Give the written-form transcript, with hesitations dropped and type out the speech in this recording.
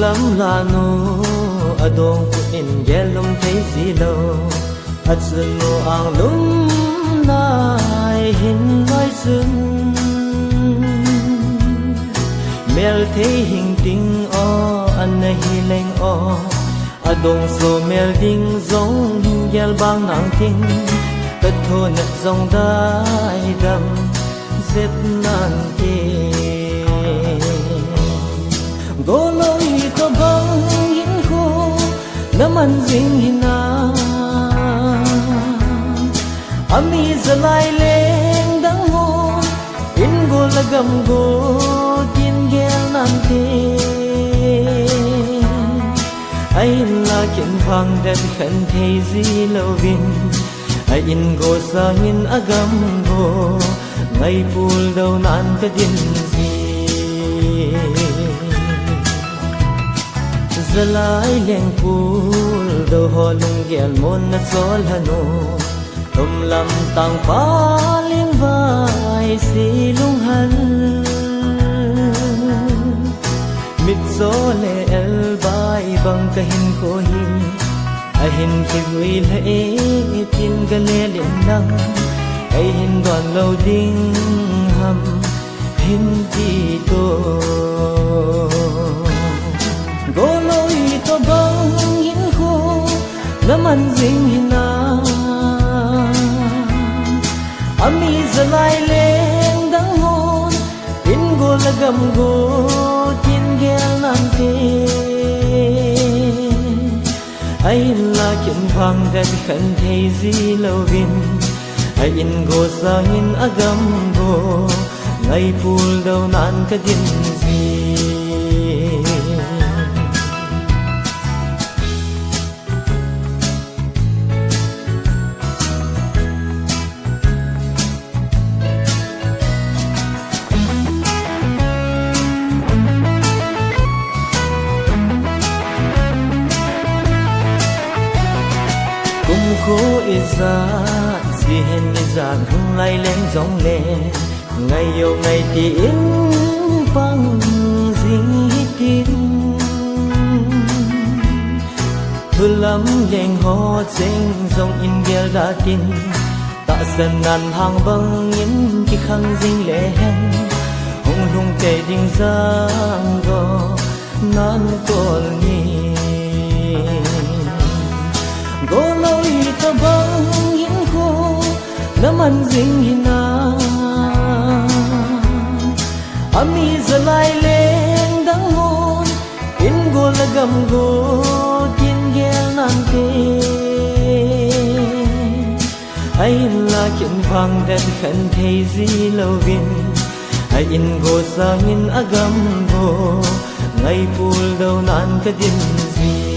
lam la no adong in gelum thấy gì đâu at sun no ang lum nai hin nói dưng mel thấy hình tình o anh này leng o adong so mel ding zong hình gel bang nang ting tất thôn dòng đai đầm dệt nan tê go lối to bang hin khô naman ding hina ami zalai leng dang ho in go lagam go tin gel nan tê ai là kiện phang đất khẩn thấy gì lâu vin ai in go sa in agam go ngày pul đâu nan ka din gì zalai leng pul đâu ho lung gel mon na sol hano tom lam tang pa ling vai si lung han mit so le el bai bang ka hin ko hin a hin ki hui le e tin ga le len nang ai hin đoàn lâu ding ham hin ti to go lối to bang hin kho naman ding hina ami zalai leng dang hon in go lagam go tin gel nan te ai là kiện phang đất khẩn thấy gì lâu vin ai in go sa in agam go ngày pul đâu nan ka din gì cùng khô isa si hen isa hung lai lên giông lệ ngày yêu ngày tin băng dinh tin thu lắm lên ho chênh dòng in gel đã tin tạ sân ngàn hàng băng những cái khăn dinh lệ hen hung lung kề đinh giang go nan tol ni go lối ta băng hin khô naman ding hina ami zalai leng dang hon in go lagam go tin gel nan te ai là kiện phang đất khẩn thấy gì lâu vin ai in go sa in agam go ngày pul đâu nan ka din gì